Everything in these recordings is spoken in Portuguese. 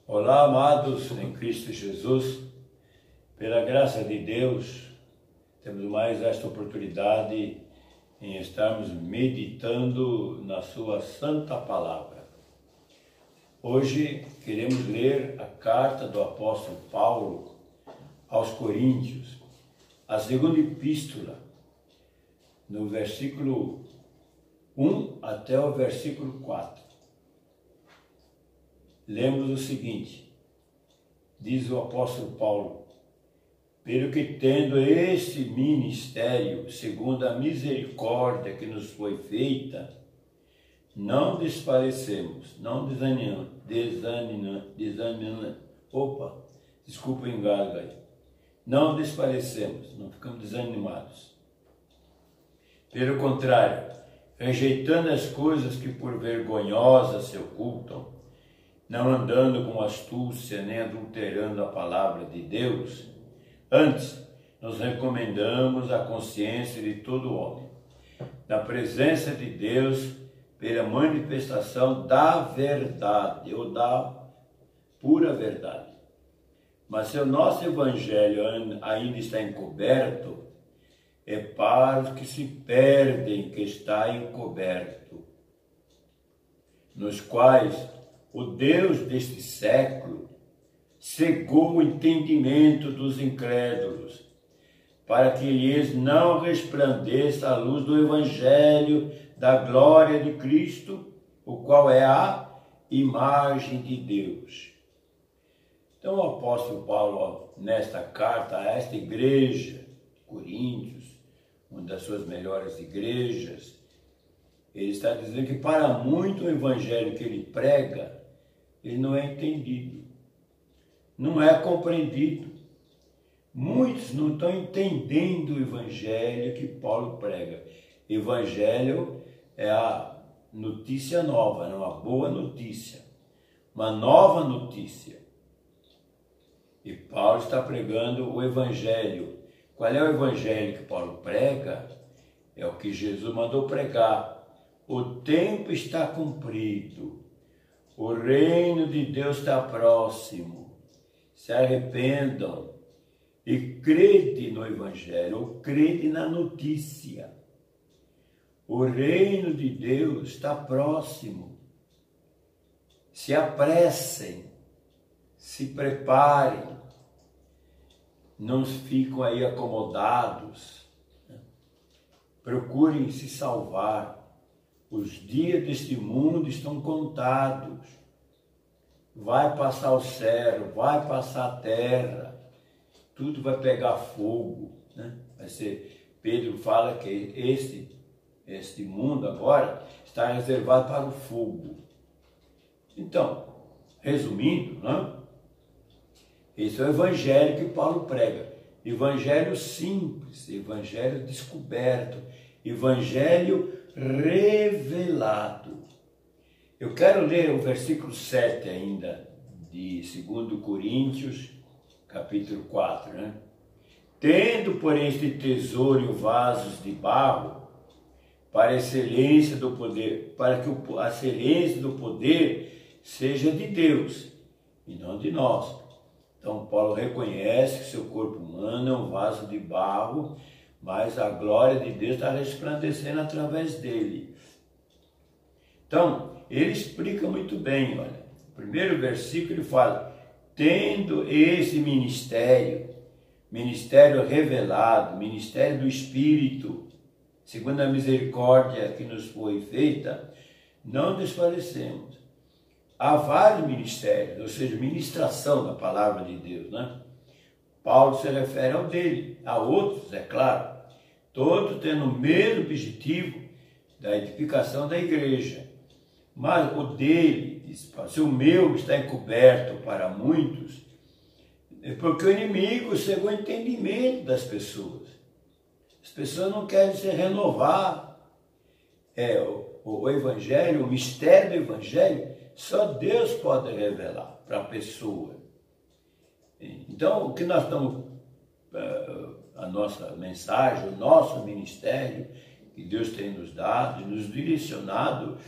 Olá, amados em Cristo Jesus, pela graça de Deus, temos mais esta oportunidade em estarmos meditando na sua santa palavra. Hoje queremos ler a carta do apóstolo Paulo aos Coríntios, a segunda epístola, no versículo 1 até o versículo 4. Lemos o seguinte, diz o apóstolo Paulo: pelo que tendo este ministério, segundo a misericórdia que nos foi feita, não desfalecemos, não desanimamos, desculpa o engasgo aí, não desfalecemos, não ficamos desanimados. Pelo contrário, rejeitando as coisas que por vergonhosas se ocultam, não andando com astúcia, nem adulterando a palavra de Deus, antes nos recomendamos a consciência de todo homem, na presença de Deus, pela manifestação da verdade, ou da pura verdade. Mas se o nosso evangelho ainda está encoberto, é para os que se perdem que está encoberto, nos quais o Deus deste século cegou o entendimento dos incrédulos, para que lhes não resplandeça a luz do Evangelho da glória de Cristo, o qual é a imagem de Deus. Então o apóstolo Paulo, nesta carta a esta igreja de Coríntios, uma das suas melhores igrejas, ele está dizendo que para muito o Evangelho que ele prega, ele não é entendido, não é compreendido. Muitos não estão entendendo o Evangelho que Paulo prega. Evangelho é a notícia nova, não uma boa notícia, uma nova notícia. E Paulo está pregando o Evangelho. Qual é o Evangelho que Paulo prega? É o que Jesus mandou pregar. O tempo está cumprido. O reino de Deus está próximo. Se arrependam e crede no Evangelho, ou crede na notícia. O reino de Deus está próximo. Se apressem, se preparem, não ficam aí acomodados, né? Procurem se salvar. Os dias deste mundo estão contados. Vai passar o céu, vai passar a terra, tudo vai pegar fogo, né? Vai ser, Pedro fala que este mundo agora está reservado para o fogo. Então, resumindo, né? Esse é o evangelho que Paulo prega. Evangelho simples, evangelho descoberto, evangelho revelado. Eu quero ler o versículo 7 ainda, de 2 Coríntios, capítulo 4, né? Tendo, porém, este tesouro em vasos de barro, para a excelência do poder, para que a excelência do poder seja de Deus, e não de nós. Então, Paulo reconhece que seu corpo humano é um vaso de barro, mas a glória de Deus está resplandecendo através dele. Então, ele explica muito bem, olha. O primeiro versículo ele fala: tendo esse ministério revelado, ministério do Espírito, segundo a misericórdia que nos foi feita, não desfalecemos. Há vários ministérios, ou seja, ministração da palavra de Deus, né? Paulo se refere ao dele, a outros, é claro, todos tendo o mesmo objetivo da edificação da igreja. Mas o dele, diz, se o meu está encoberto para muitos, é porque o inimigo cegou o entendimento das pessoas. As pessoas não querem se renovar. O evangelho, o mistério do evangelho, só Deus pode revelar para a pessoa. Então, o que nós estamos, a nossa mensagem, o nosso ministério, que Deus tem nos dado, nos direcionado,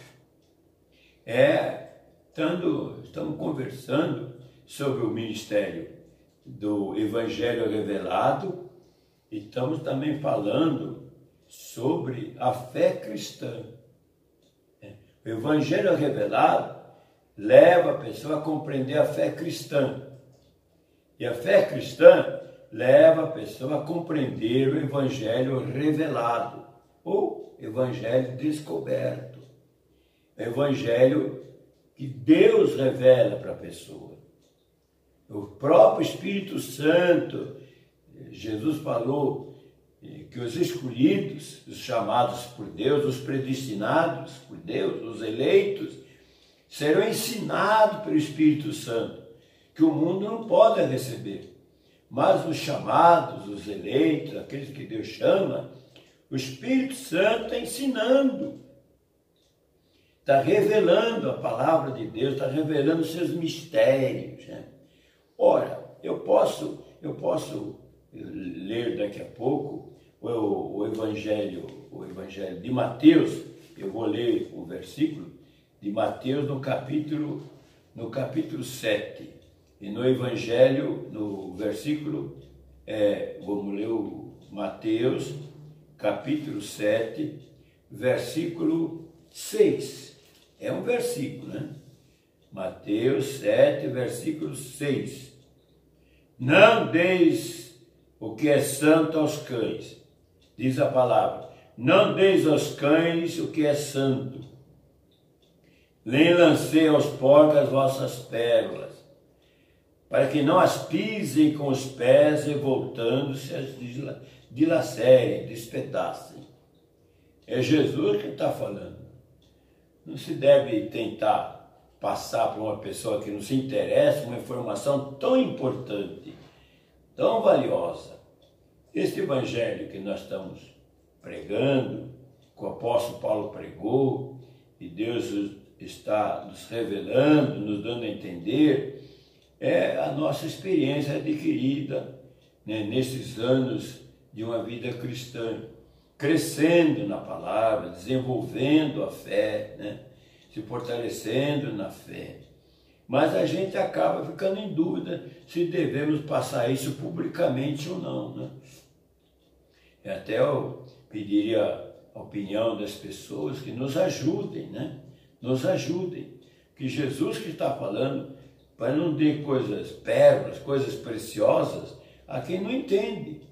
estamos conversando sobre o ministério do Evangelho revelado e estamos também falando sobre a fé cristã. O Evangelho revelado leva a pessoa a compreender a fé cristã. E a fé cristã leva a pessoa a compreender o Evangelho revelado, ou Evangelho descoberto. O Evangelho que Deus revela para a pessoa. O próprio Espírito Santo, Jesus falou que os escolhidos, os chamados por Deus, os predestinados por Deus, os eleitos, serão ensinados pelo Espírito Santo, que o mundo não pode receber. Mas os chamados, os eleitos, aqueles que Deus chama, o Espírito Santo está ensinando, está revelando a palavra de Deus, está revelando seus mistérios, né? Ora, eu posso ler daqui a pouco o Evangelho de Mateus. Eu vou ler o versículo de Mateus no capítulo 7. E no Evangelho, no versículo, vamos ler o Mateus, capítulo 7, versículo 6. É um versículo, né? Mateus 7, versículo 6. Não deis o que é santo aos cães, diz a palavra. Não deis aos cães o que é santo, nem lancei aos porcos as vossas pérolas, para que não as pisem com os pés e voltando-se as dilacerem, despedacem. É Jesus que está falando. Não se deve tentar passar para uma pessoa que não se interessa uma informação tão importante, tão valiosa. Este evangelho que nós estamos pregando, que o apóstolo Paulo pregou, e Deus está nos revelando, nos dando a entender, é a nossa experiência adquirida, né, nesses anos de uma vida cristã, crescendo na palavra, desenvolvendo a fé, né, se fortalecendo na fé. Mas a gente acaba ficando em dúvida se devemos passar isso publicamente ou não, né? Até eu pediria a opinião das pessoas que nos ajudem, né? Nos ajudem. Que Jesus que está falando, para não dar coisas, pérolas, coisas preciosas, a quem não entende.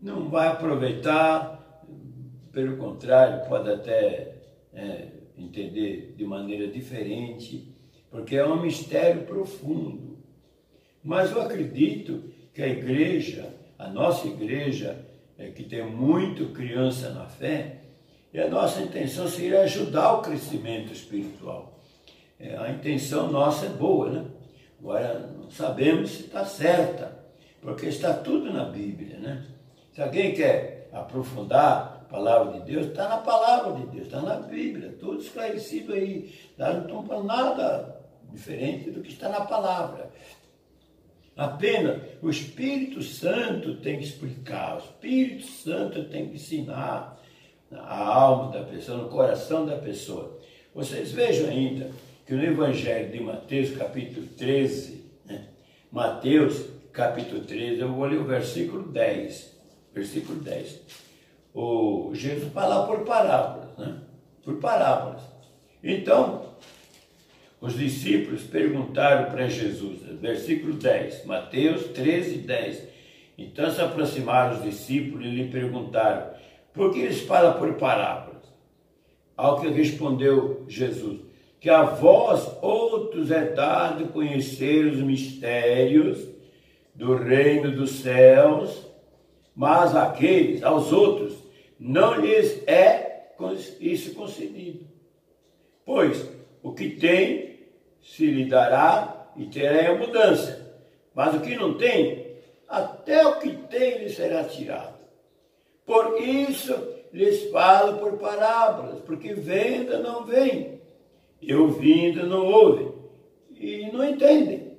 Não vai aproveitar, pelo contrário, pode até entender de maneira diferente, porque é um mistério profundo. Mas eu acredito que a igreja, a nossa igreja, que tem muito criança na fé, e a nossa intenção seria ajudar o crescimento espiritual. A intenção nossa é boa, né? Agora, não sabemos se está certa, porque está tudo na Bíblia, né? Se alguém quer aprofundar a palavra de Deus, está na palavra de Deus, está na Bíblia, tudo esclarecido aí. Não estamos falando nada diferente do que está na palavra. Apenas o Espírito Santo tem que explicar, o Espírito Santo tem que ensinar a alma da pessoa, no coração da pessoa. Vocês vejam ainda que no Evangelho de Mateus, capítulo 13, né? Mateus, capítulo 13, eu vou ler o versículo 10. Versículo 10. O Jesus fala por parábolas, né? Por parábolas. Então, os discípulos perguntaram para Jesus, versículo 10, Mateus 13, 10. Então se aproximaram os discípulos e lhe perguntaram, por que eles falam por parábolas? Ao que respondeu Jesus, que a vós outros é dado conhecer os mistérios do reino dos céus, mas aos outros, não lhes é isso concedido. Pois o que tem, se lhe dará e terá abundância. Mas o que não tem, até o que tem lhe será tirado. Por isso lhes falo por parábolas, porque venda não vem, e ouvindo não ouvem, e não entendem.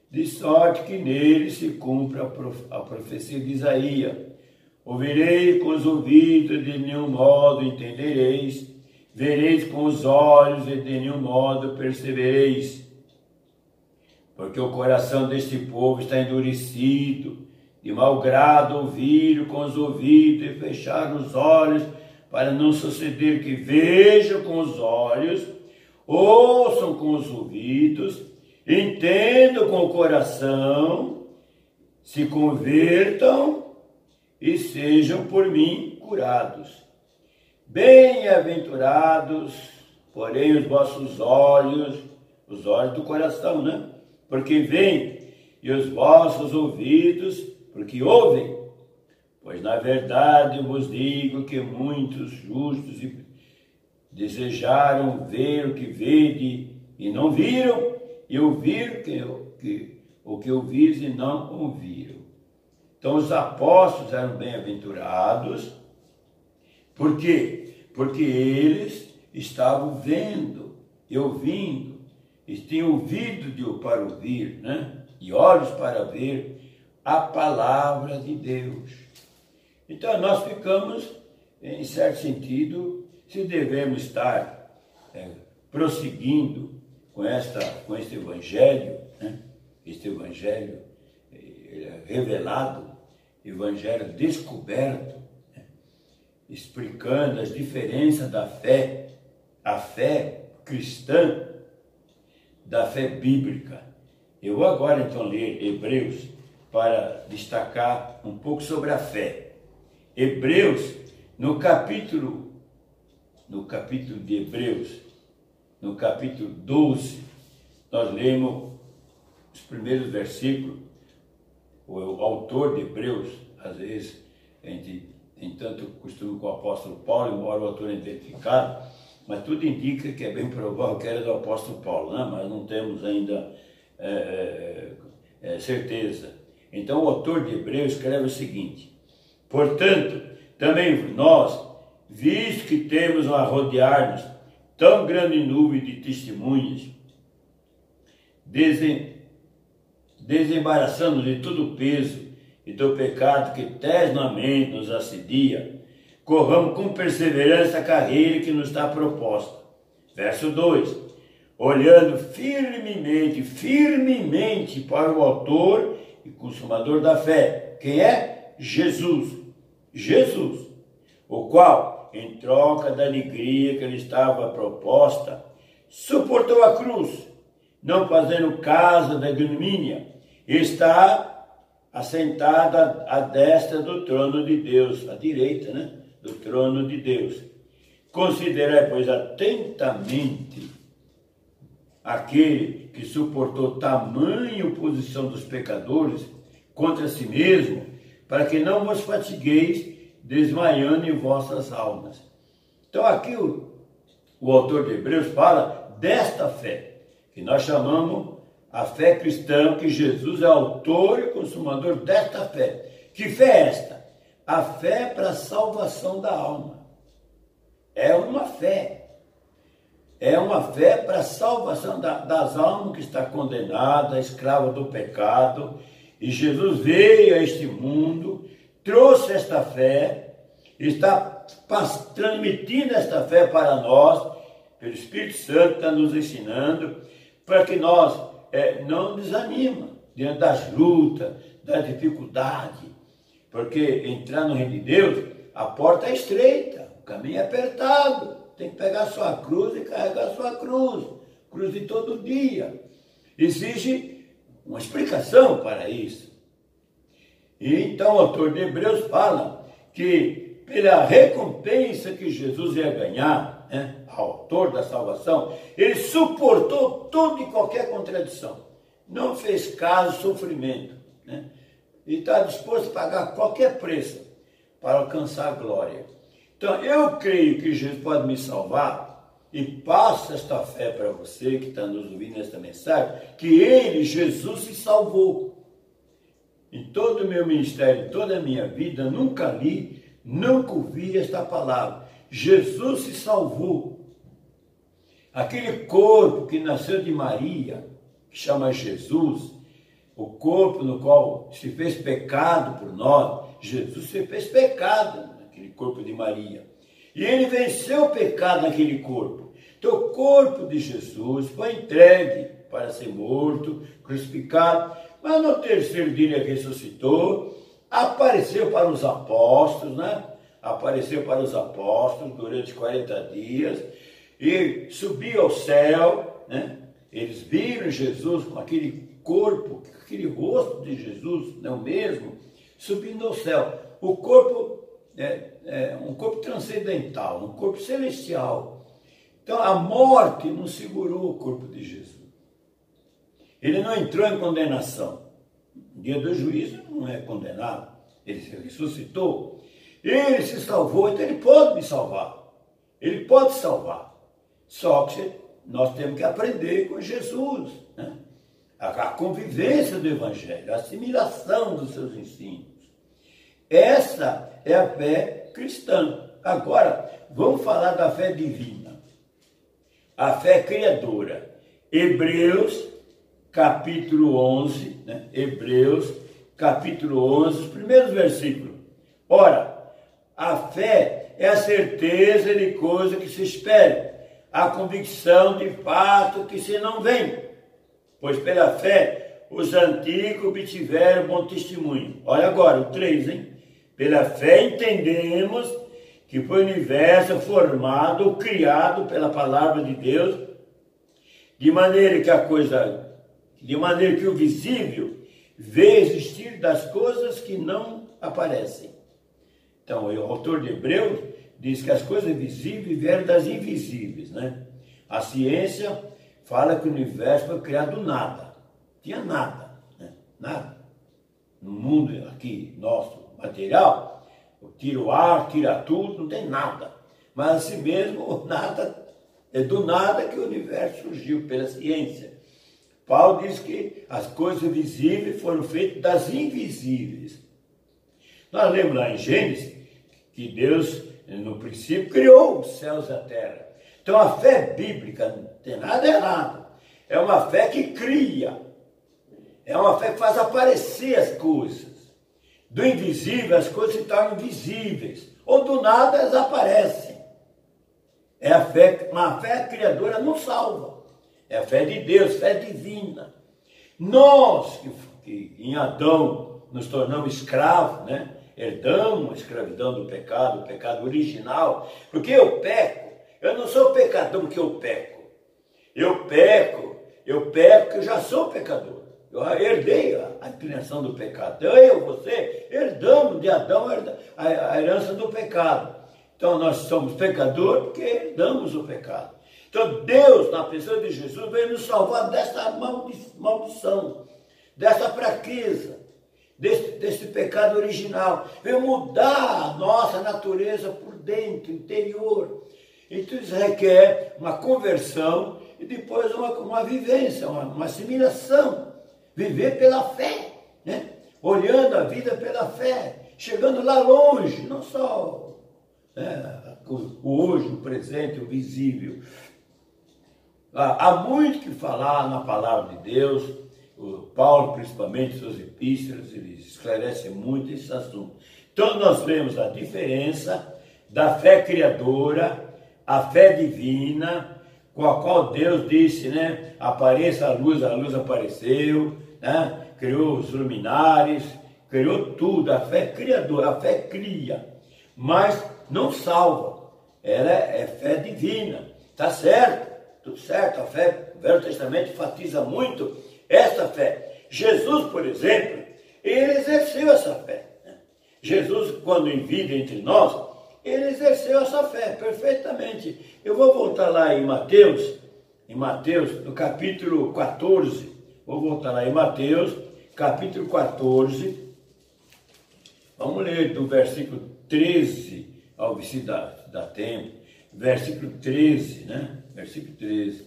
De sorte que nele se cumpre a profecia de Isaías. Ouvireis com os ouvidos, de nenhum modo entendereis. Vereis com os olhos, e de nenhum modo percebereis. porque o coração deste povo está endurecido, de mau grado ouviram com os ouvidos e fecharam os olhos, para não suceder que vejam com os olhos, ouçam com os ouvidos, entendam com o coração, se convertam e sejam por mim curados. Bem-aventurados, porém, os vossos olhos, os olhos do coração, né? Porque veem, e os vossos ouvidos, porque ouvem. Pois, na verdade, eu vos digo que muitos justos desejaram ver o que vede e não viram, e ouvir o que ouvis e não ouviram. Então, os apóstolos eram bem-aventurados. Por quê? Porque eles estavam vendo e ouvindo, e tinham ouvido para ouvir, né? E olhos para ver a palavra de Deus. Então, nós ficamos, em certo sentido, se devemos estar prosseguindo com este evangelho, né? Este evangelho revelado, evangelho descoberto, né? Explicando as diferenças da fé, a fé cristã, da fé bíblica. Eu vou agora então ler Hebreus para destacar um pouco sobre a fé. Hebreus, no capítulo de Hebreus, no capítulo 12, nós lemos os primeiros versículos. O autor de Hebreus, às vezes, a gente tem tanto costume com o apóstolo Paulo, embora o autor é identificado, mas tudo indica que é bem provável que era do apóstolo Paulo, né? Mas não temos ainda certeza. Então o autor de Hebreus escreve o seguinte: portanto, também nós, visto que temos a rodear-nos tão grande nuvem de testemunhas, desembaraçando de todo o peso e do pecado que tesnamente nos assedia, corramos com perseverança a carreira que nos está proposta. Verso 2. Olhando firmemente para o autor e consumador da fé. Quem é? Jesus. Jesus, o qual, em troca da alegria que lhe estava proposta, suportou a cruz, não fazendo caso da ignomínia, está assentado à destra do trono de Deus, à direita, né? Do trono de Deus. Considerai, pois, atentamente aquele que suportou tamanha oposição dos pecadores contra si mesmo, para que não vos fatigueis desmaiando em vossas almas. Então aqui o autor de Hebreus fala desta fé, que nós chamamos a fé cristã, que Jesus é autor e consumador desta fé. Que fé é esta? A fé para a salvação da alma. É uma fé. É uma fé para a salvação das almas que está condenada, escrava do pecado. E Jesus veio a este mundo, trouxe esta fé, está transmitindo esta fé para nós, pelo Espírito Santo está nos ensinando, para que nós não desanimemos diante das lutas, da dificuldade. Porque entrar no reino de Deus, a porta é estreita, o caminho é apertado. Tem que pegar sua cruz e carregar sua cruz. Cruz de todo dia. Exige uma explicação para isso. E então o autor de Hebreus fala que pela recompensa que Jesus ia ganhar, né, autor da salvação, ele suportou toda e qualquer contradição. Não fez caso sofrimento, né? E está disposto a pagar qualquer preço para alcançar a glória. Então, eu creio que Jesus pode me salvar, e passo esta fé para você que está nos ouvindo nesta mensagem, que ele, Jesus, se salvou. Em todo o meu ministério, toda a minha vida, nunca li, nunca ouvi esta palavra. Jesus se salvou. Aquele corpo que nasceu de Maria, que chama Jesus, o corpo no qual se fez pecado por nós, Jesus se fez pecado naquele corpo de Maria. E ele venceu o pecado naquele corpo. Então o corpo de Jesus foi entregue para ser morto, crucificado, mas no terceiro dia ele ressuscitou, apareceu para os apóstolos, né? Apareceu para os apóstolos durante 40 dias e subiu ao céu, né? Eles viram Jesus com aquele corpo, aquele rosto de Jesus, não mesmo, subindo ao céu. O corpo é um corpo transcendental, um corpo celestial. Então a morte não segurou o corpo de Jesus. Ele não entrou em condenação. No dia do juízo não é condenado. Ele se ressuscitou. Ele se salvou, então ele pode me salvar. Ele pode salvar. Só que nós temos que aprender com Jesus, né? A convivência do Evangelho, a assimilação dos seus ensinos. Essa é a fé cristã. Agora, vamos falar da fé divina. A fé criadora. Hebreus, capítulo 11, né? Hebreus, capítulo 11, os primeiros versículos. Ora, a fé é a certeza de coisa que se espera, a convicção de fato que se não vem. Pois pela fé os antigos obtiveram bom testemunho. Olha agora, o 3, hein? Pela fé entendemos que foi o universo formado, criado pela palavra de Deus, de maneira que o visível vê existir das coisas que não aparecem. Então, o autor de Hebreus diz que as coisas visíveis vieram das invisíveis, né? A ciência fala que o universo foi criado do nada. Tinha nada, né? Nada. No mundo aqui, nosso, material, tira o ar, tira tudo, não tem nada. Mas assim mesmo, nada, é do nada que o universo surgiu pela ciência. Paulo diz que as coisas visíveis foram feitas das invisíveis. Nós lemos lá em Gênesis que Deus, no princípio, criou os céus e a terra. Então a fé bíblica não tem nada errado. É uma fé que cria. É uma fé que faz aparecer as coisas. Do invisível as coisas se tornam visíveis. Ou do nada elas aparecem. É a fé, uma fé criadora não salva. É a fé de Deus, fé divina. Nós que em Adão nos tornamos escravos, né? Herdamos a escravidão do pecado, o pecado original. Porque eu peco. Eu não sou pecador porque eu peco. Eu peco porque eu já sou pecador. Eu herdei a inclinação do pecado. Então você, herdamos de Adão a herança do pecado. Então nós somos pecadores porque herdamos o pecado. Então Deus, na pessoa de Jesus, veio nos salvar dessa maldição, dessa fraqueza, desse pecado original. Veio mudar a nossa natureza por dentro, interior. Então isso requer uma conversão e depois uma vivência, uma assimilação. Viver pela fé, né? Olhando a vida pela fé, chegando lá longe, não só o hoje, o presente, o visível. Há muito que falar na palavra de Deus. O Paulo, principalmente, suas epístolas, ele esclarece muito esse assunto. Então nós vemos a diferença da fé criadora, a fé divina, com a qual Deus disse, né? Apareça a luz apareceu, né? Criou os luminares, criou tudo. A fé criadora, a fé cria, mas não salva. Ela é fé divina, tá certo? Tudo certo, a fé, o Velho Testamento enfatiza muito essa fé. Jesus, por exemplo, ele exerceu essa fé, né? Jesus, quando em vida entre nós, ele exerceu essa fé perfeitamente. Eu vou voltar lá em Mateus, no capítulo 14. Vou voltar lá em Mateus, capítulo 14. Vamos ler do versículo 13, ao se dá tempo. Versículo 13, né? Versículo 13.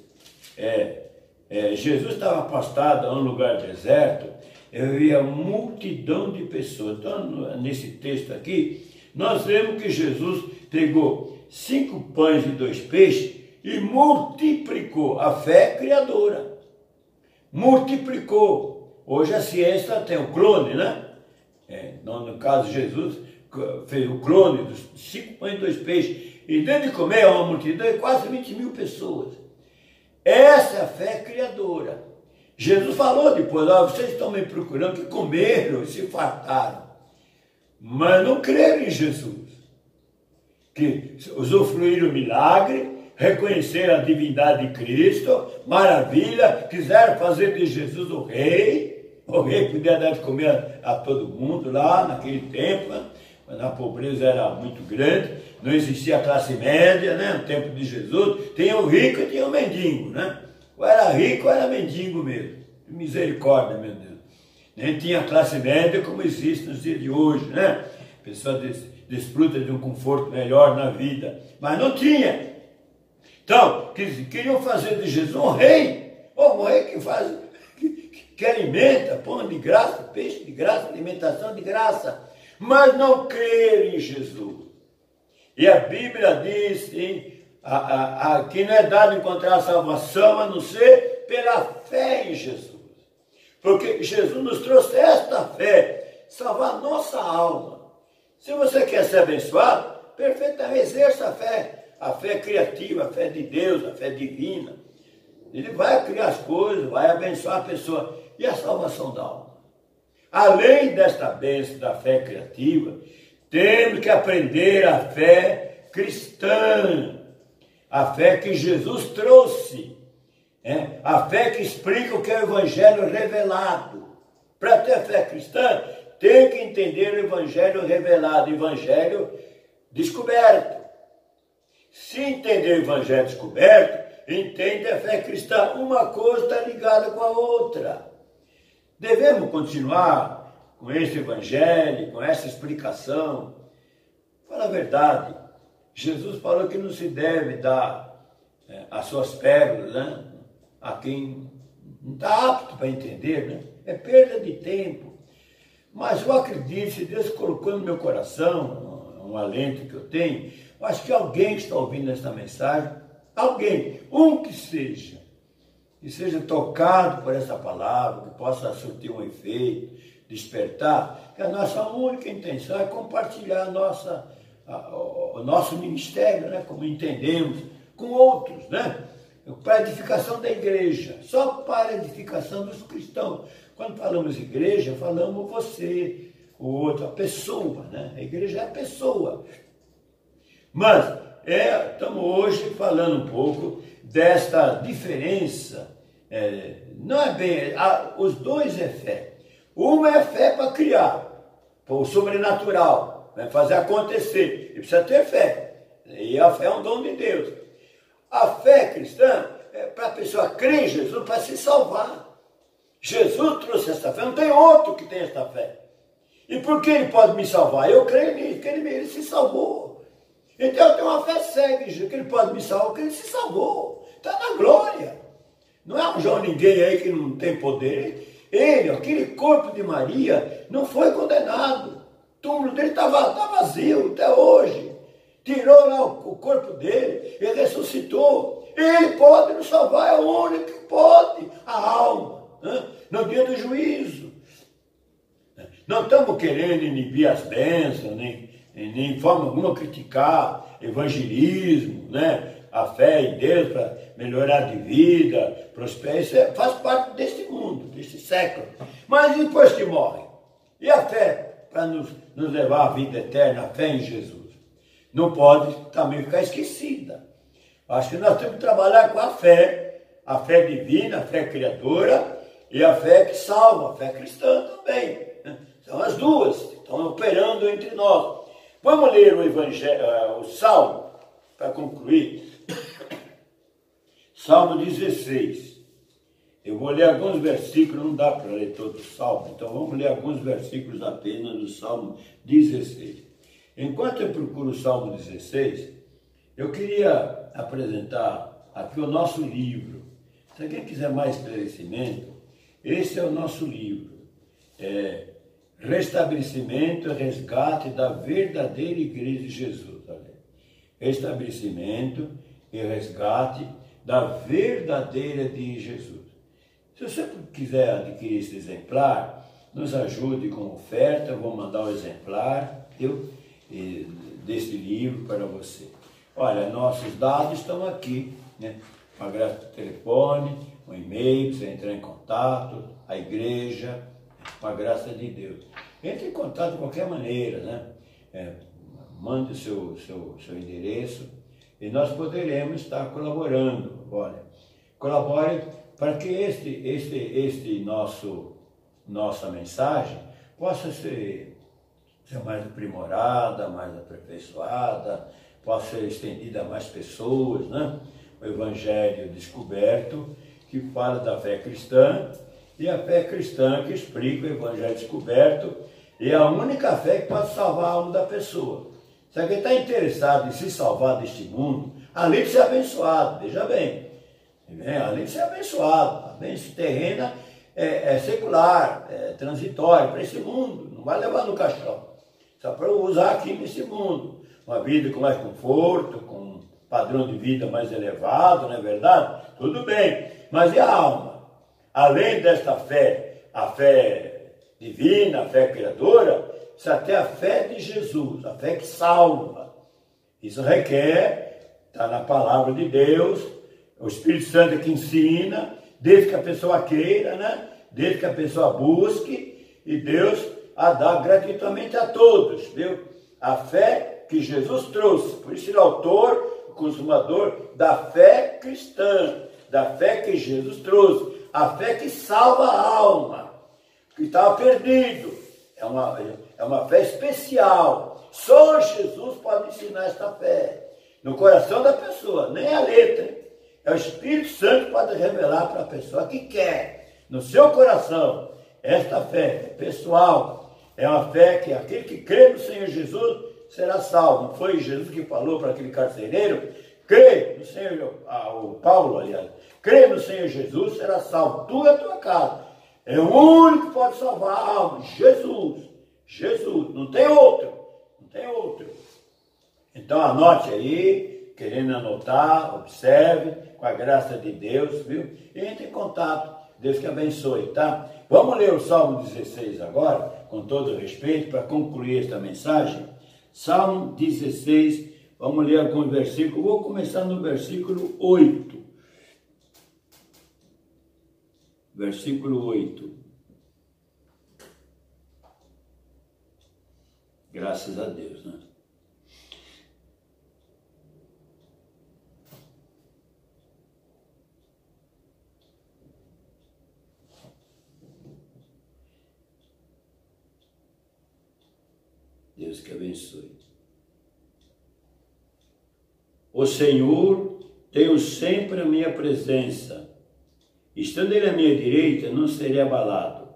Jesus estava afastado a um lugar deserto. Eu via multidão de pessoas. Então, nesse texto aqui, nós vemos que Jesus pegou 5 pães e 2 peixes e multiplicou. A fé criadora. Multiplicou. Hoje a ciência tem o clone, né? No caso, Jesus fez o clone dos 5 pães e 2 peixes. E dentro de comer uma multidão de quase 20 mil pessoas. Essa é a fé criadora. Jesus falou depois, ó, vocês estão me procurando, que comeram e se fartaram, mas não creram em Jesus, que usufruíram o milagre, reconheceram a divindade de Cristo, maravilha, quiseram fazer de Jesus o rei podia dar de comer a todo mundo lá naquele tempo, né? Quando a pobreza era muito grande, não existia classe média, né? No tempo de Jesus, tinha o rico e tinha o mendigo, né? Ou era rico ou era mendigo mesmo. Misericórdia, meu Deus. Nem tinha classe média como existe nos dias de hoje, né? A pessoa desfruta de um conforto melhor na vida, mas não tinha. Então, queriam fazer de Jesus um rei, ou um rei que alimenta, pão de graça, peixe de graça, alimentação de graça, mas não creram em Jesus. E a Bíblia diz que não é dado encontrar a salvação a não ser pela fé em Jesus. Porque Jesus nos trouxe esta fé, salvar a nossa alma. Se você quer ser abençoado, perfeitamente exerça a fé criativa, a fé de Deus, a fé divina. Ele vai criar as coisas, vai abençoar a pessoa. E a salvação da alma? Além desta bênção da fé criativa, temos que aprender a fé cristã, a fé que Jesus trouxe, a fé que explica o que é o Evangelho revelado. Para ter fé cristã, tem que entender o Evangelho revelado, o Evangelho descoberto. Se entender o Evangelho descoberto, entende a fé cristã. Uma coisa está ligada com a outra. Devemos continuar com esse Evangelho, com essa explicação. Fala a verdade. Jesus falou que não se deve dar as suas pérolas, né, a quem não está apto para entender, né? É perda de tempo. Mas eu acredito, se Deus colocou no meu coração, um alento que eu tenho, eu acho que alguém que está ouvindo esta mensagem, alguém, que seja tocado por essa palavra, que possa surtir um efeito, despertar, que a nossa única intenção é compartilhar o nosso ministério, né, como entendemos, com outros, né, para a edificação da igreja, só para a edificação dos cristãos. Quando falamos igreja, falamos você, o outro, a pessoa, né, a igreja é a pessoa. Mas estamos hoje falando um pouco desta diferença. Não é bem, os dois é fé. Uma é fé para criar, para o sobrenatural, fazer acontecer. E precisa ter fé. E a fé é um dom de Deus. A fé cristã é para a pessoa crer em Jesus para se salvar. Jesus trouxe essa fé, não tem outro que tem essa fé. E por que ele pode me salvar? Eu creio nisso, que ele se salvou. Então eu tenho uma fé cega em Jesus, que ele pode me salvar, porque ele se salvou. Está na glória. Não é um João ninguém aí que não tem poder. Ele, aquele corpo de Maria, não foi condenado. O túmulo dele está vazio até hoje. Tirou lá o corpo dele, ele ressuscitou. Ele pode nos salvar, é o único que pode. A alma, no dia do juízo. Não estamos querendo inibir as bênçãos, nem de forma alguma criticar evangelismo, né? A fé em Deus para melhorar de vida, prosperar, isso faz parte deste mundo, deste século. Mas depois que morre? E a fé para nos levar à vida eterna, a fé em Jesus? Não pode também ficar esquecida. Acho que nós temos que trabalhar com a fé divina, a fé criadora e a fé que salva, a fé cristã também. São as duas, estão operando entre nós. Vamos ler o Evangelho, o Salmo, para concluir. Salmo 16. Eu vou ler alguns versículos, não dá para ler todo o Salmo, então vamos ler alguns versículos apenas do Salmo 16. Enquanto eu procuro o Salmo 16, eu queria apresentar aqui o nosso livro. Se alguém quiser mais esclarecimento, esse é o nosso livro. Restabelecimento e resgate da verdadeira Igreja de Jesus. Restabelecimento e resgate da verdadeira de Jesus. Se você quiser adquirir esse exemplar, nos ajude com oferta, eu vou mandar o exemplar desse livro para você. Olha, nossos dados estão aqui, né? Uma graça do telefone, um e-mail, você entrar em contato, a igreja, com a graça de Deus. Entre em contato de qualquer maneira, né? Mande o seu endereço e nós poderemos estar colaborando. Olha, colabore para que nossa mensagem possa ser mais aprimorada, mais aperfeiçoada, possa ser estendida a mais pessoas, né? O Evangelho descoberto, que fala da fé cristã, e a fé cristã que explica o Evangelho descoberto, e é a única fé que pode salvar a alma da pessoa. Se alguém está interessado em se salvar deste mundo, além de ser abençoado, veja bem, além de ser abençoado, a bênção terrena é secular, é transitória para esse mundo, não vai levar no caixão, só para usar aqui nesse mundo, uma vida com mais conforto, com um padrão de vida mais elevado, não é verdade? Tudo bem, mas e a alma? Além desta fé, a fé divina, a fé criadora, precisa ter a fé de Jesus, a fé que salva. Isso requer, está na palavra de Deus, o Espírito Santo é que ensina, desde que a pessoa queira, né? Desde que a pessoa busque, e Deus a dá gratuitamente a todos, viu? A fé que Jesus trouxe, por isso ele é o autor, o consumador da fé cristã, da fé que Jesus trouxe, a fé que salva a alma, que estava perdido, é uma fé especial, só Jesus pode ensinar esta fé, no coração da pessoa, nem a letra, é o Espírito Santo que pode revelar para a pessoa que quer, no seu coração, esta fé pessoal, é uma fé que aquele que crê no Senhor Jesus será salvo. Não foi Jesus que falou para aquele carcereiro? Crê no Senhor, o Paulo, aliás, crê no Senhor Jesus, será salvo, tu e a tua casa. É o único que pode salvar a alma, Jesus, não tem outro, não tem outro. Então anote aí, querendo anotar, observe, com a graça de Deus, viu? E entre em contato, Deus que abençoe, tá? Vamos ler o Salmo 16 agora, com todo respeito, para concluir esta mensagem. Salmo 16, vamos ler alguns versículos. Vou começar no versículo 8. Versículo 8. Graças a Deus, né? Deus que abençoe. O Senhor, tenho sempre a minha presença. Estando Ele à minha direita, não serei abalado.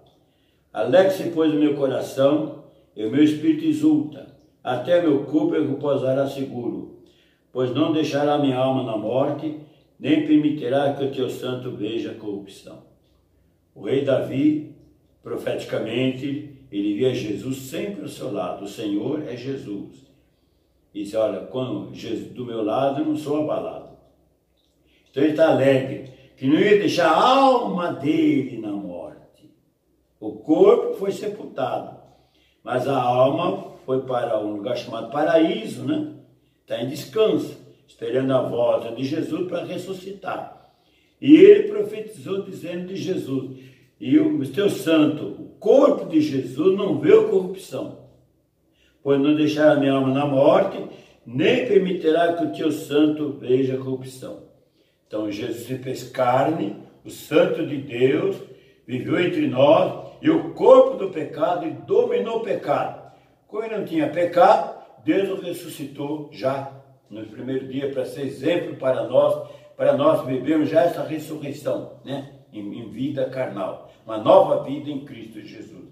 Alegre-se, pois, o meu coração, e o meu espírito exulta. Até meu corpo repousará seguro. Pois não deixará minha alma na morte, nem permitirá que o teu santo veja a corrupção. O rei Davi, profeticamente, ele via Jesus sempre ao seu lado. O Senhor é Jesus. E disse, olha, quando Jesus do meu lado, eu não sou abalado. Então ele está alegre, que não ia deixar a alma dele na morte. O corpo foi sepultado, mas a alma foi para um lugar chamado paraíso, né? Está em descanso, esperando a volta de Jesus para ressuscitar. E ele profetizou dizendo de Jesus, e o teu santo, o corpo de Jesus não vê corrupção, pois não deixará a minha alma na morte, nem permitirá que o teu santo veja corrupção. Então Jesus se fez carne, o santo de Deus, viveu entre nós, e o corpo do pecado, e dominou o pecado. Como ele não tinha pecado, Deus o ressuscitou já no primeiro dia, para ser exemplo para nós vivermos já essa ressurreição, né? Em vida carnal, uma nova vida em Cristo Jesus.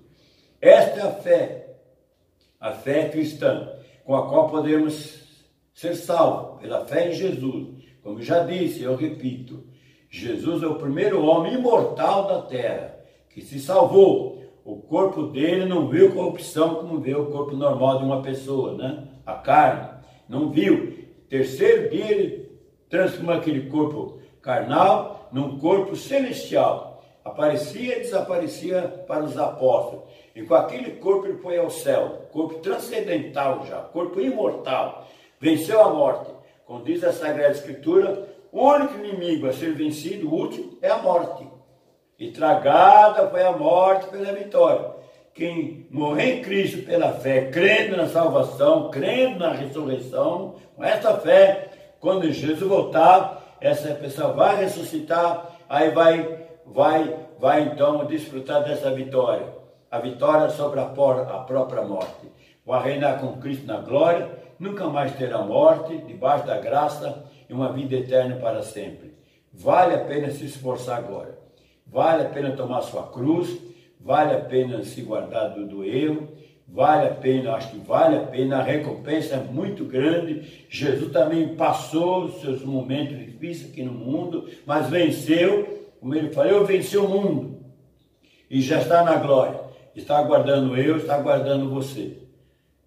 Esta é a fé cristã, com a qual podemos ser salvos, pela fé em Jesus. Como eu já disse, eu repito, Jesus é o primeiro homem imortal da terra, que se salvou. O corpo dele não viu corrupção como vê o corpo normal de uma pessoa, né? A carne, não viu. Terceiro dia ele transformou aquele corpo carnal num corpo celestial. Aparecia e desaparecia para os apóstolos. E com aquele corpo ele foi ao céu. Corpo transcendental já, corpo imortal. Venceu a morte. Como diz a Sagrada Escritura, o único inimigo a ser vencido, o último, é a morte. E tragada foi a morte pela vitória. Quem morrer em Cristo pela fé, crendo na salvação, crendo na ressurreição, com essa fé, quando Jesus voltar, essa pessoa vai ressuscitar, aí vai então desfrutar dessa vitória. A vitória sobre a própria morte. Vai reinar com Cristo na glória, nunca mais terá morte, debaixo da graça, e uma vida eterna para sempre. Vale a pena se esforçar agora. Vale a pena tomar sua cruz, vale a pena se guardar do erro, vale a pena, acho que vale a pena, a recompensa é muito grande. Jesus também passou os seus momentos difíceis aqui no mundo, mas venceu, como ele falou, eu venci o mundo, e já está na glória, está aguardando eu, está aguardando você.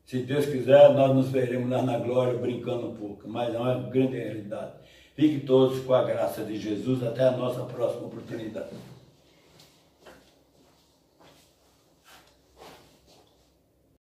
Se Deus quiser, nós nos veremos lá na glória, brincando um pouco, mas não é uma grande realidade. Fiquem todos com a graça de Jesus, até a nossa próxima oportunidade.